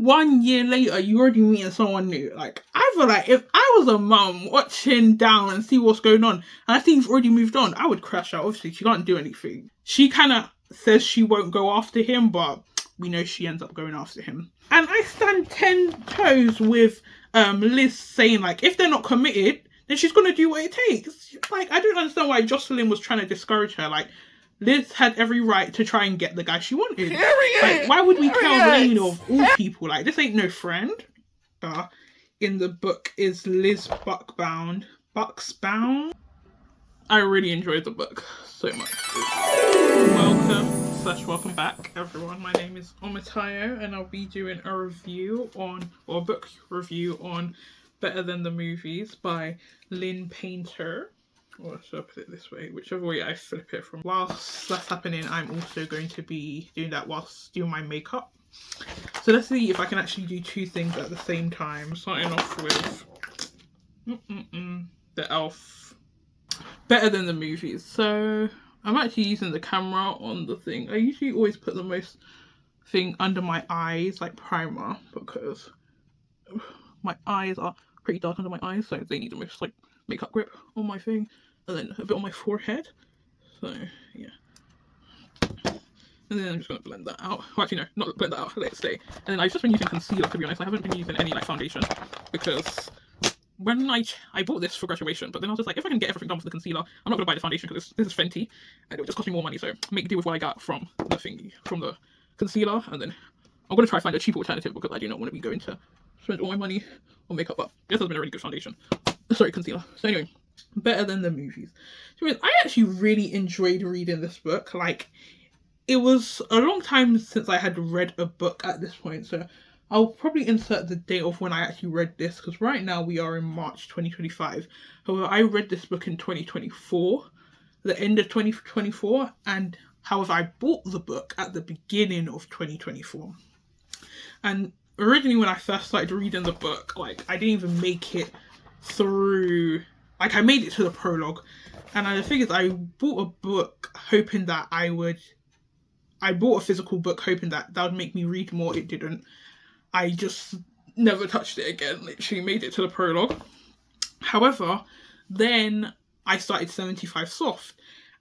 1 year later, you already meeting someone new. Like, I feel like if I was a mum watching down and see what's going on, and I think you've already moved on, I would crash out. Obviously, she can't do anything. She kind of says she won't go after him, but we know she ends up going after him. And I stand 10 toes with Liz saying, like, if they're not committed, then she's going to do what it takes. Like, I don't understand why Jocelyn was trying to discourage her. Like, Liz had every right to try and get the guy she wanted. Like, why would we tell Lane of all people? Like, this ain't no friend. In the book is Liz Bucksbaum. I really enjoyed the book so much. Welcome back, everyone. My name is Omotayo, and I'll be doing a review on, or a book review on, Better Than the Movies by Lynn Painter. Or should I put it this way? Whichever way I flip it from. Whilst that's happening, I'm also going to be doing that whilst doing my makeup. So let's see if I can actually do two things at the same time. Starting off with The Elf. Better Than the Movies. So I'm actually using the camera on the thing. I usually always put the most thing under my eyes, like primer, because my eyes are pretty dark under my eyes, so they need the most like makeup grip on my thing, and then a bit on my forehead. So yeah, and then I'm just gonna blend that out. Well, actually no, not blend that out, let it stay. And then I've just been using concealer, to be honest. I haven't been using any like foundation, because when I bought this for graduation, but then I was just like, if I can get everything done with the concealer, I'm not gonna buy the foundation because this is Fenty and it would just cost me more money. So make do with what I got from the thingy, from the concealer, and then I'm gonna try to find a cheaper alternative because I do not want to be going to spend all my money on makeup. But this has been a really good foundation. Sorry, concealer. So anyway, Better Than the Movies. I actually really enjoyed reading this book. Like, it was a long time since I had read a book at this point, so I'll probably insert the date of when I actually read this, because right now we are in March 2025. However, I read this book in 2024, the end of 2024, and however, I bought the book at the beginning of 2024. And originally when I first started reading the book, like, I didn't even make it through, like, I made it to the prologue, and the thing is, I bought a book hoping that I bought a physical book hoping that would make me read more. It didn't. I just never touched it again, literally made it to the prologue. However, then I started 75 Soft,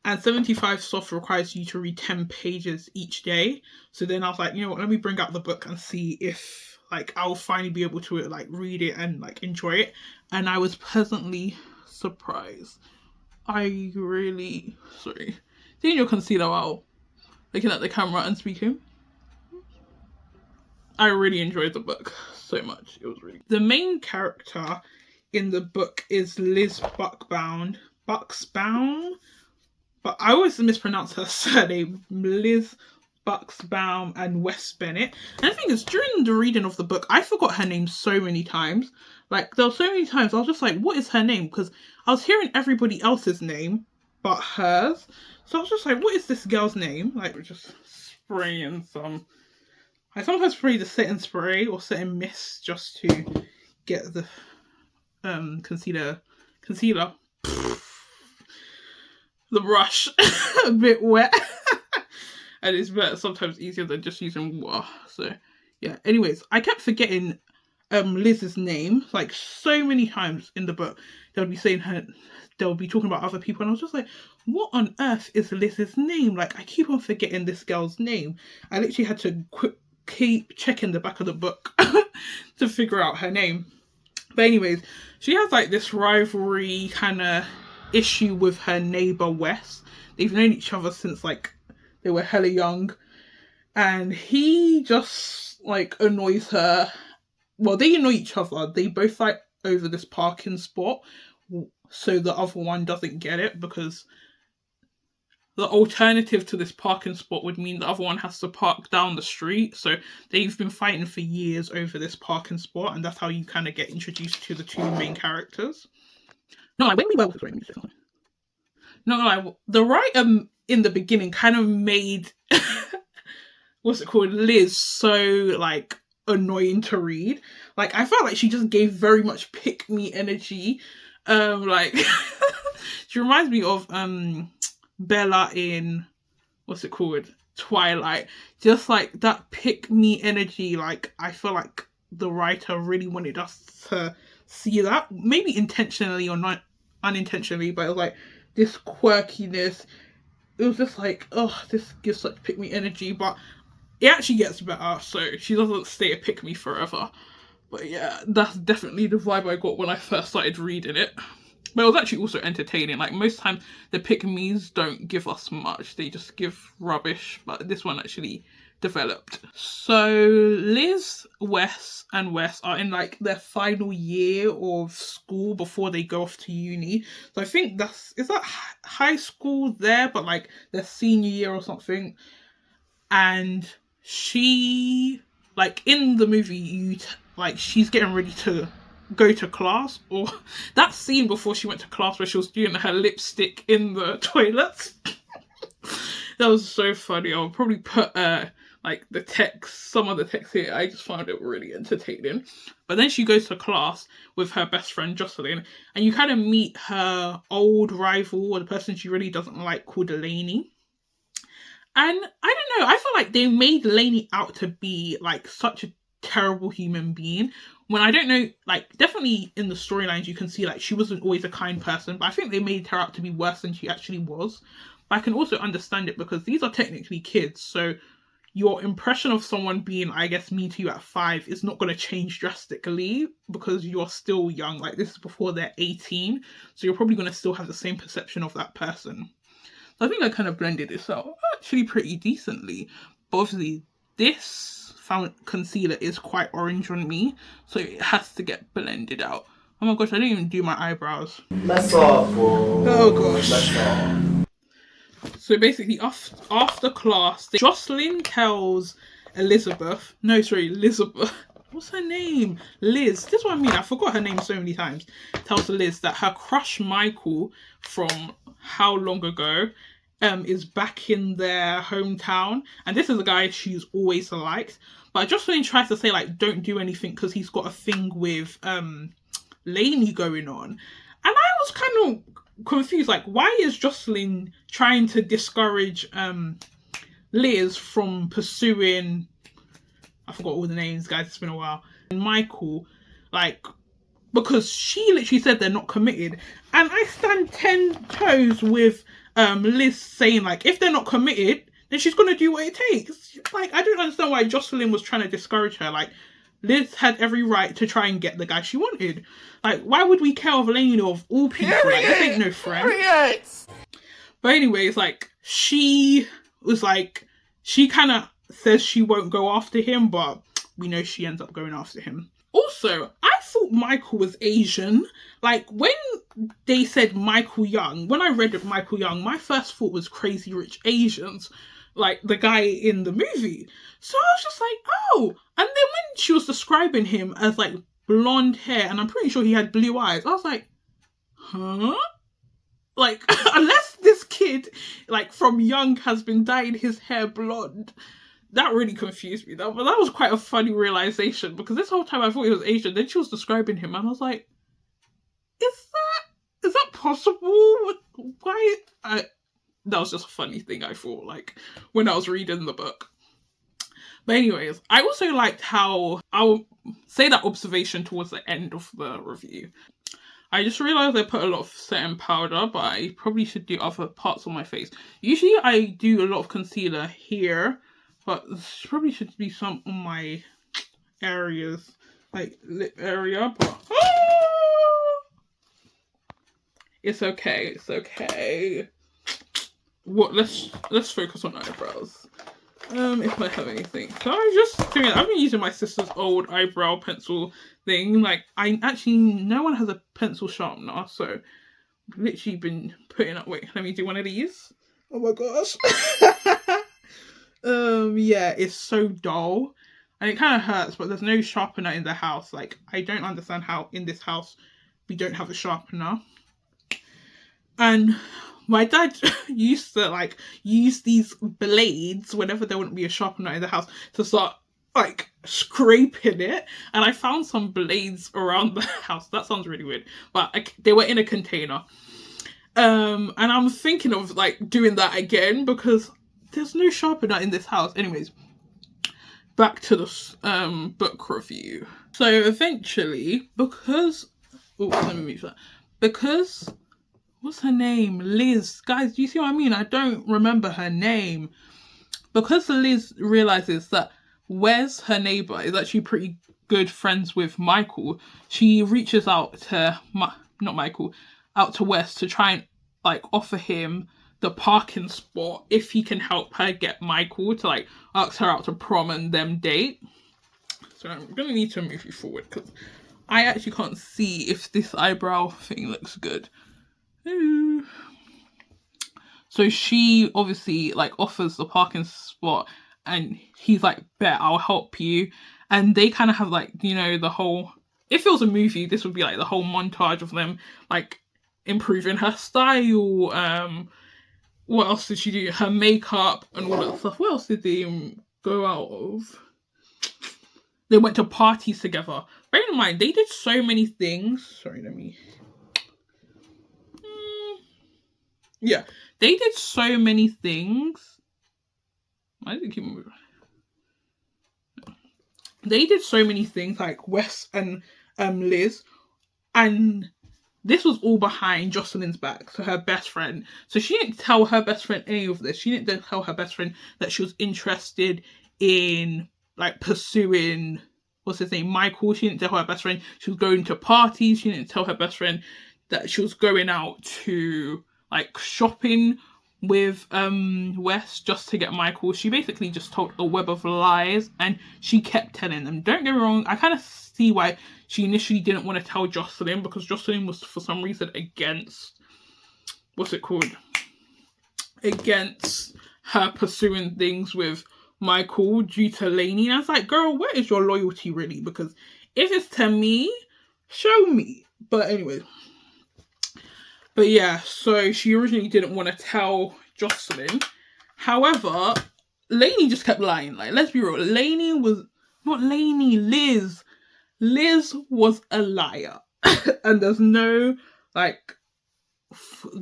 and 75 Soft requires you to read 10 pages each day. So then I was like, you know what, let me bring out the book and see if like I'll finally be able to like read it and like enjoy it. And I was pleasantly surprised. I really, sorry, taking your concealer out, looking at the camera and speaking. I really enjoyed the book so much. It was really good. The main character in the book is Liz Bucksbaum, but I always mispronounce her surname. Liz Bucksbaum and Wes Bennett. And the thing is, during the reading of the book, I forgot her name so many times. Like, there were so many times I was just like, what is her name? Because I was hearing everybody else's name but hers. So I was just like, what is this girl's name? Like, we're just spraying some. I sometimes spray the setting spray or setting mist just to get the concealer, the brush a bit wet. And it's better, sometimes easier than just using water. So yeah, anyways, I kept forgetting Liz's name. Like, so many times in the book they'll be saying they'll be talking about other people, and I was just like, what on earth is Liz's name? Like, I keep on forgetting this girl's name. I literally had to keep checking the back of the book to figure out her name. But anyways, she has like this rivalry kind of issue with her neighbour Wes. They've known each other since like they were hella young, and he just like annoys her. Well, they annoy each other. They both fight over this parking spot, so the other one doesn't get it, because the alternative to this parking spot would mean the other one has to park down the street. So they've been fighting for years over this parking spot, and that's how you kind of get introduced to the two main characters. No, like, when we were... Sorry, let me just say something. No, like, the writer in the beginning kind of made... what's it called? Liz so, like, annoying to read. Like, I felt like she just gave very much pick-me energy. Like, she reminds me of... Bella in, what's it called? Twilight. Just like that pick me energy. Like, I feel like the writer really wanted us to see that, maybe intentionally or not unintentionally, but it was like this quirkiness. It was just like, oh, this gives such pick me energy, but it actually gets better, so she doesn't stay a pick me forever. But yeah, that's definitely the vibe I got when I first started reading it. But it was actually also entertaining. Like, most times the pick-me's don't give us much. They just give rubbish. But this one actually developed. So Liz, Wes and Wes are in like their final year of school before they go off to uni. So I think is that high school there, but like their senior year or something. And she, like, in the movie, she's getting ready to go to class, or that scene before she went to class where she was doing her lipstick in the toilet. That was so funny. I'll probably put like the text, some of the text here. I just found it really entertaining. But then she goes to class with her best friend Jocelyn, and you kind of meet her old rival, or the person she really doesn't like, called Delaney. And I don't know, I feel like they made Lainey out to be like such a terrible human being, when I don't know, like, definitely in the storylines you can see like she wasn't always a kind person, but I think they made her out to be worse than she actually was. But I can also understand it because these are technically kids, so your impression of someone being, I guess, mean to you at 5 is not going to change drastically because you're still young. Like, this is before they're 18, so you're probably going to still have the same perception of that person. So I think I kind of blended this out actually pretty decently. But obviously this concealer is quite orange on me, so it has to get blended out. Oh my gosh, I didn't even do my eyebrows. Mess off, bro. Oh gosh. Mess off. So basically, after class, Jocelyn tells Elizabeth. What's her name? Liz. This is what I mean. I forgot her name so many times. Tells Liz that her crush Michael from how long ago is back in their hometown, and this is a guy she's always liked. But Jocelyn tries to say like, don't do anything because he's got a thing with Lainey going on, and I was kind of confused. Like, why is Jocelyn trying to discourage Liz from pursuing? I forgot all the names, guys. It's been a while. And Michael, like, because she literally said they're not committed, and I stand 10 toes with Liz saying like, if they're not committed, then she's gonna do what it takes. Like, I don't understand why Jocelyn was trying to discourage her. Like, Liz had every right to try and get the guy she wanted. Like, why would we care of Lainey of all people? Like, this ain't no friend. But anyways, like, she was like, she kind of says she won't go after him, but we know she ends up going after him. Also, I thought Michael was Asian. Like, when they said Michael Young, when I read of Michael Young, my first thought was Crazy Rich Asians, like the guy in the movie. So I was just like, oh. And then when she was describing him as like blonde hair, and I'm pretty sure he had blue eyes, I was like, huh? Like, unless this kid, like, from young has been dyeing his hair blonde. That really confused me. But that was quite a funny realization, because this whole time I thought he was Asian. Then she was describing him, and I was like, is that possible? Why? That was just a funny thing I thought, like, when I was reading the book. But anyways, I also liked how, I'll say that observation towards the end of the review. I just realised I put a lot of setting powder, but I probably should do other parts on my face. Usually I do a lot of concealer here, but this probably should be some on my areas, like lip area, but it's okay, it's okay. What, let's focus on eyebrows. If I have anything. So I'm just doing it. I've been using my sister's old eyebrow pencil thing. Like, no one has a pencil sharpener, so I've literally been putting up, wait, let me do one of these. Oh my gosh. Yeah, it's so dull. And it kind of hurts, but there's no sharpener in the house. Like, I don't understand how in this house we don't have a sharpener. And my dad used to, like, use these blades whenever there wouldn't be a sharpener in the house to start, like, scraping it. And I found some blades around the house. That sounds really weird. But they were in a container. And I'm thinking of, like, doing that again, because there's no sharpener in this house. Anyways, back to the book review. So eventually, because let me move that. Because what's her name? Liz. Guys, do you see what I mean? I don't remember her name. Because Liz realizes that Wes, her neighbor, is actually pretty good friends with Michael, she reaches out to out to Wes to try and like offer him the parking spot if he can help her get Michael to like ask her out to prom and them date. So I'm gonna need to move you forward because I actually can't see if this eyebrow thing looks good. Ooh. So she obviously like offers the parking spot and he's like, bet, I'll help you. And they kind of have like, you know, the whole, if it was a movie, this would be like the whole montage of them like improving her style. What else did she do? Her makeup and all that stuff. What else did they go out of? They went to parties together. Bear in mind, they did so many things. Sorry, let me... Yeah, they did so many things. Why did it keep moving? They did so many things, like Wes and Liz, and this was all behind Jocelyn's back, so her best friend. So she didn't tell her best friend any of this. She didn't tell her best friend that she was interested in like pursuing, what's his name, Michael. She didn't tell her best friend she was going to parties. She didn't tell her best friend that she was going out to like shopping with Wes just to get Michael. She basically just told a web of lies and she kept telling them. Don't get me wrong, I kind of see why she initially didn't want to tell Jocelyn, because Jocelyn was for some reason against, what's it called? Against her pursuing things with Michael due to Lainey. And I was like, girl, where is your loyalty really? Because if it's to me, show me. But anyway. But yeah, so she originally didn't want to tell Jocelyn. However, Lainey just kept lying. Like, let's be real. Liz. Liz was a liar. And there's no, like,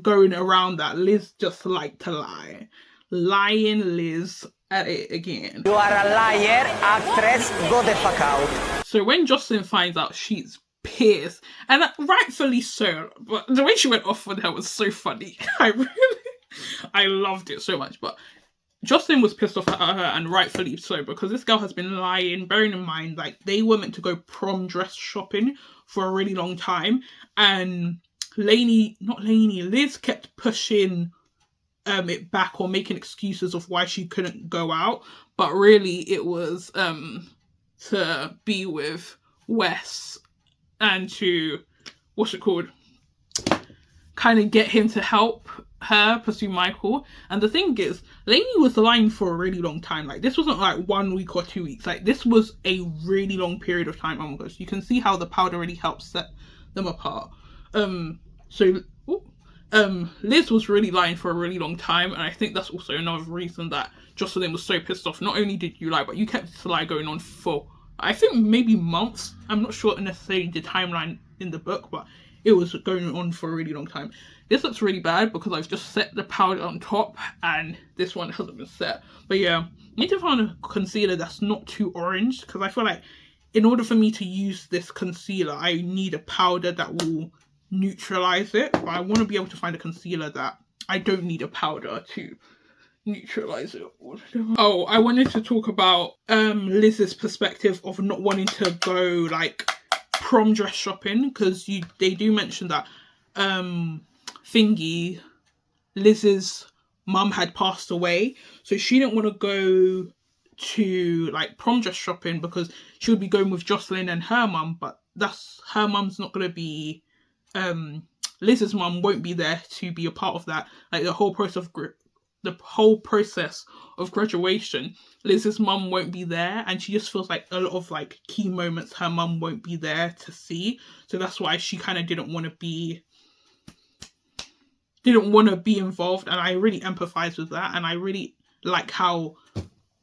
going around that. Liz just liked to lie. Lying Liz at it again. You are a liar, actress, go the fuck out. So when Jocelyn finds out, she's pissed, and rightfully so, but the way she went off with her was so funny. I loved it so much. But Jocelyn was pissed off at her, and rightfully so, because this girl has been lying. Bearing in mind, like, they were meant to go prom dress shopping for a really long time, and Liz kept pushing it back or making excuses of why she couldn't go out, but really it was to be with Wes and to, kind of get him to help her pursue Michael. And the thing is, Lainey was lying for a really long time. Like, this wasn't like 1 week or 2 weeks. Like, this was a really long period of time. Oh my gosh, you can see how the powder really helps set them apart. Liz was really lying for a really long time, and I think that's also another reason that Jocelyn was so pissed off. Not only did you lie, but you kept this lie going on for, I think, maybe months. I'm not sure necessarily the timeline in the book, but it was going on for a really long time. This looks really bad because I've just set the powder on top and this one hasn't been set. But yeah, I need to find a concealer that's not too orange, because I feel like in order for me to use this concealer, I need a powder that will neutralize it. But I want to be able to find a concealer that I don't need a powder to neutralize it. Oh, I wanted to talk about Liz's perspective of not wanting to go like prom dress shopping, because they do mention that Liz's mum had passed away, so she didn't want to go to like prom dress shopping because she would be going with Jocelyn and her mum, but her mum's not going to be, Liz's mum won't be there to be a part of that. Like, the whole process of graduation, Liz's mum won't be there, and she just feels like a lot of like key moments her mum won't be there to see. So that's why she kind of didn't want to be involved, and I really empathize with that. And I really like how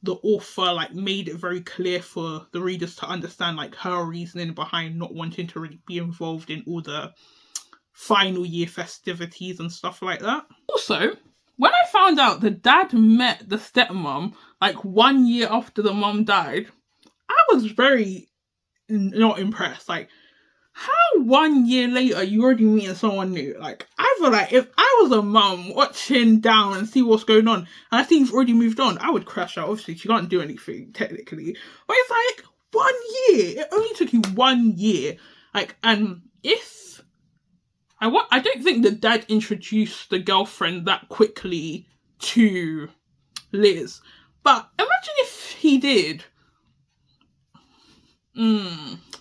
the author like made it very clear for the readers to understand like her reasoning behind not wanting to really be involved in all the final year festivities and stuff like that. Also, when I found out the dad met the stepmom like 1 year after the mom died, I was very not impressed. Like, how 1 year later you already meeting someone new? Like, I feel like if I was a mum watching down and see what's going on, and I see you've already moved on, I would crash out. Obviously, she can't do anything technically, but it's like 1 year. It only took you 1 year. Like, and if I don't think the dad introduced the girlfriend that quickly to Liz, but imagine if he did.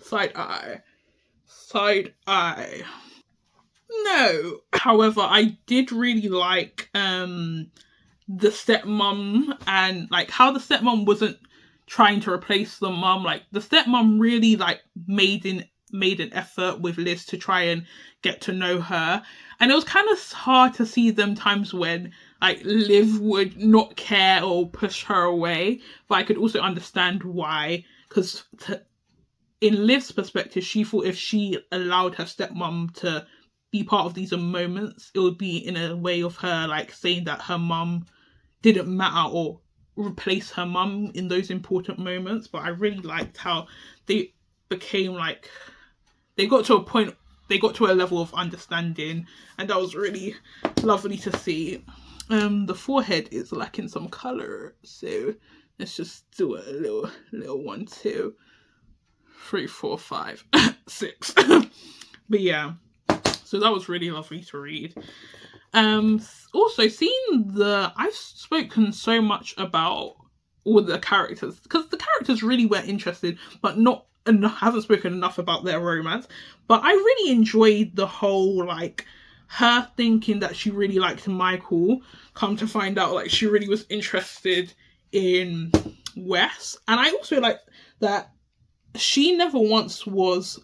Side eye. Side eye. No. However, I did really like the stepmom, and like how the stepmom wasn't trying to replace the mum. Like, the stepmom really like made an effort with Liz to try and get to know her, and it was kind of hard to see them times when like Liv would not care or push her away, but I could also understand why, because in Liv's perspective, she thought if she allowed her stepmom to be part of these moments, it would be in a way of her like saying that her mum didn't matter or replace her mum in those important moments. But I really liked how they became like, they got to a point, they got to a level of understanding, and that was really lovely to see. The forehead is lacking some colour, so let's just do a little 1, 2, 3, 4, 5, 6. But yeah, so that was really lovely to read. Also, seeing I've spoken so much about all the characters, because the characters really were interested, but not enough, haven't spoken enough about their romance. But I really enjoyed the whole, like, her thinking that she really liked Michael, come to find out, like, she really was interested in Wes. And I also like that she never once was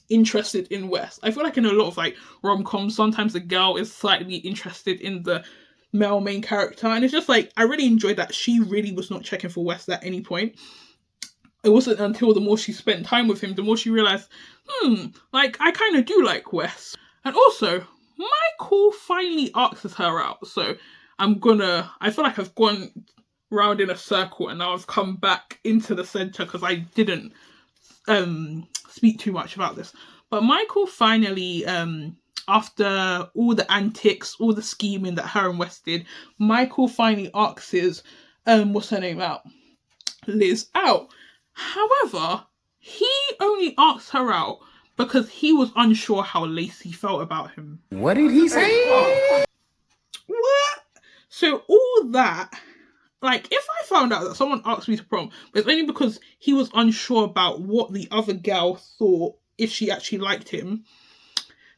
interested in Wes. I feel like in a lot of like rom-coms, sometimes the girl is slightly interested in the male main character, and it's just like, I really enjoyed that she really was not checking for Wes at any point. It wasn't until the more she spent time with him, the more she realised, like, I kind of do like Wes. And also, Michael finally asks her out, so I feel like I've gone round in a circle and now I've come back into the centre because I didn't speak too much about this. But Michael finally, after all the antics, all the scheming that her and Wes did, Michael finally asks what's her name out? Liz out. However, he only asked her out because he was unsure how Lacey felt about him. What did he say? What? So all that, like, if I found out that someone asked me to prom, but it's only because he was unsure about what the other girl thought, if she actually liked him,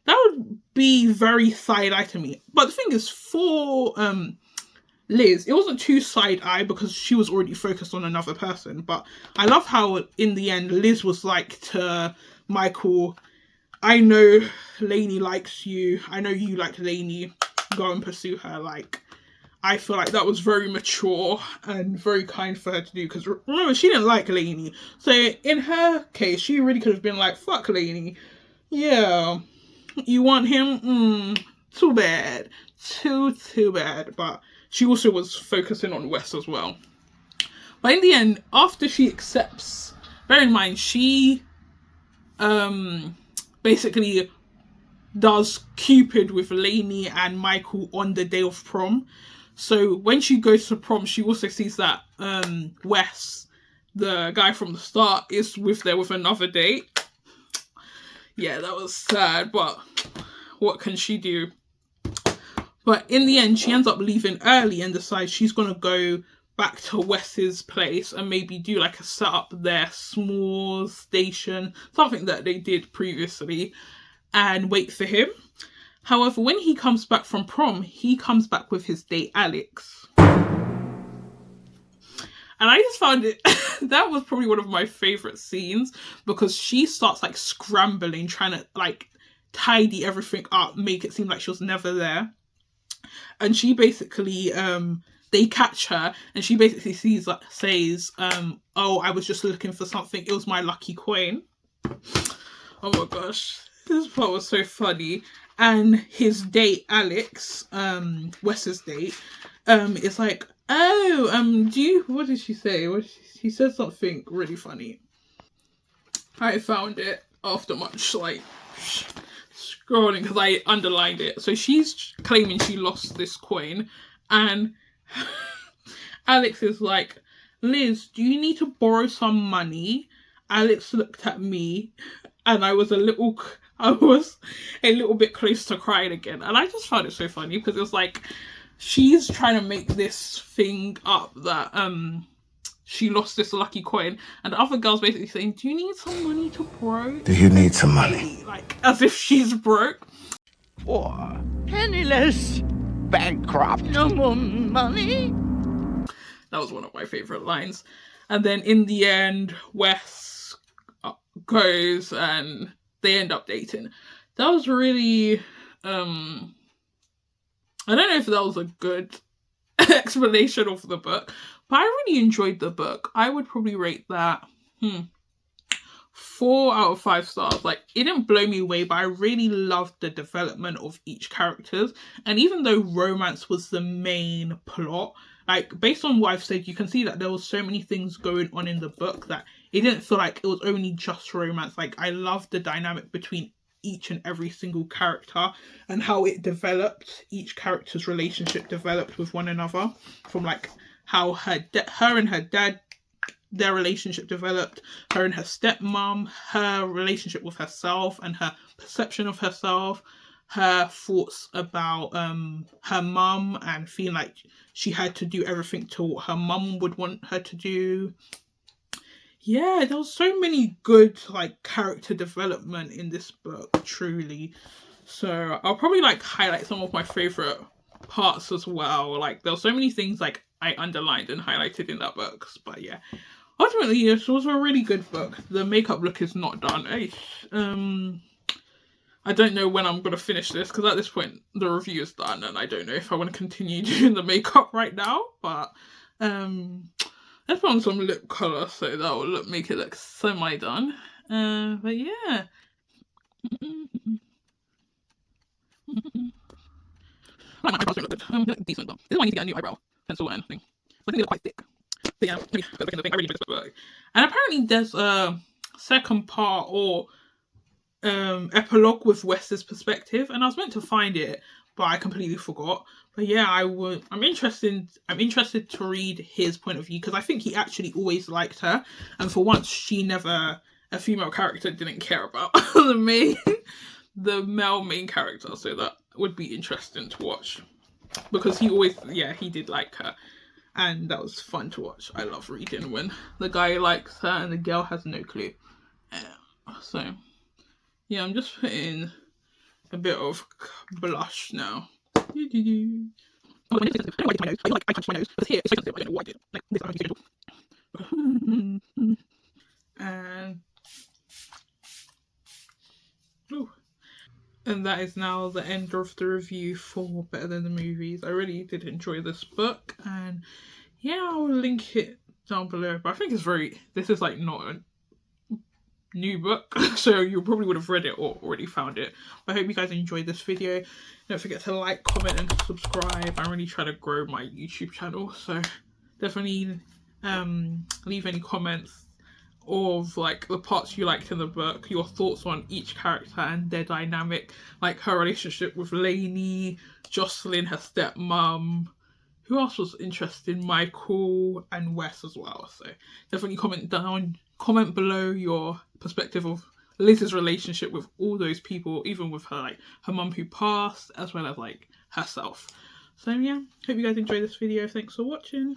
that would be very side-eye to me. But the thing is, for Liz, it wasn't too side-eye because she was already focused on another person. But I love how, in the end, Liz was like to Michael, I know Lainey likes you. I know you like Lainey. Go and pursue her. Like, I feel like that was very mature and very kind for her to do, because remember, she didn't like Lainey. So in her case, she really could have been like, fuck Lainey. Yeah, you want him? Too bad. Too bad. But she also was focusing on Wes as well. But in the end, after she accepts, bear in mind, she basically does Cupid with Lainey and Michael on the day of prom. So when she goes to prom, she also sees that Wes, the guy from the start, is there with another date. Yeah, that was sad, but what can she do? But in the end, she ends up leaving early and decides she's going to go back to Wes's place and maybe do like a setup there, small station, something that they did previously, and wait for him. However, when he comes back from prom, he comes back with his date, Alex. And I just found it, that was probably one of my favourite scenes, because she starts like scrambling, trying to like tidy everything up, make it seem like she was never there. And she basically, they catch her, and she basically says, oh, I was just looking for something. It was my lucky coin. Oh my gosh. This part was so funny. and his date Alex, Wes's date, is like, oh, what did she say? She said something really funny. I found it after much like scrolling because I underlined it. So she's claiming she lost this coin, and Alex is like, Liz, do you need to borrow some money? Alex looked at me, and I was a little bit close to crying again, and I just found it so funny because it was like she's trying to make this thing up that she lost this lucky coin, and the other girl's basically saying, do you need some money to borrow? Do you need some money? Like, as if she's broke. Or penniless, bankrupt, no more money. That was one of my favourite lines. And then in the end, Wes goes and they end up dating. That was really, I don't know if that was a good explanation of the book, but I really enjoyed the book. I would probably rate that 4 out of 5 stars. Like, it didn't blow me away, but I really loved the development of each characters. And even though romance was the main plot, like, based on what I've said, you can see that there was so many things going on in the book that it didn't feel like it was only just romance. Like, I loved the dynamic between each and every single character and how it developed. Each character's relationship developed with one another, from like how her and her dad, their relationship developed, her and her stepmom, her relationship with herself and her perception of herself, her thoughts about her mum and feeling like she had to do everything to what her mum would want her to do. Yeah, there was so many good like character development in this book, truly. So I'll probably like highlight some of my favourite parts as well. Like, there were so many things like I underlined and highlighted in that book. But yeah, ultimately this was a really good book. The makeup look is not done. I don't know when I'm going to finish this because at this point the review is done and I don't know if I want to continue doing the makeup right now. But let's put on some lip colour so that will make it look semi-done. But yeah. My eyebrows don't look good. They look decent though. This is why I need to get a new eyebrow pencil and thing. I think they look quite thick. But yeah, let me go back in the thing. I really enjoyed this book. And apparently there's a second part or epilogue with Wes's perspective, and I was meant to find it, but I completely forgot. But yeah, I'm interested to read his point of view because I think he actually always liked her, and for once a female character didn't care about the male main character, so that would be interesting to watch because he did like her, and that was fun to watch. I love reading when the guy likes her and the girl has no clue. So yeah, I'm just putting a bit of blush now. I touched my nose because here it's so sensitive. I don't know what I did. Like this, I don't use and that is now the end of the review for Better Than the Movies. I really did enjoy this book, and yeah, I'll link it down below. But I think this is like not a new book, so you probably would have read it or already found it. But I hope you guys enjoyed this video. Don't forget to like, comment and subscribe. I'm really trying to grow my YouTube channel, so definitely leave any comments of like the parts you liked in the book, your thoughts on each character and their dynamic, like her relationship with Lainey, Jocelyn, her stepmom. Who else was interesting? Michael and Wes as well. So definitely comment below your perspective of Liz's relationship with all those people, even with her mum who passed, as well as like herself. So yeah, hope you guys enjoyed this video. Thanks for watching.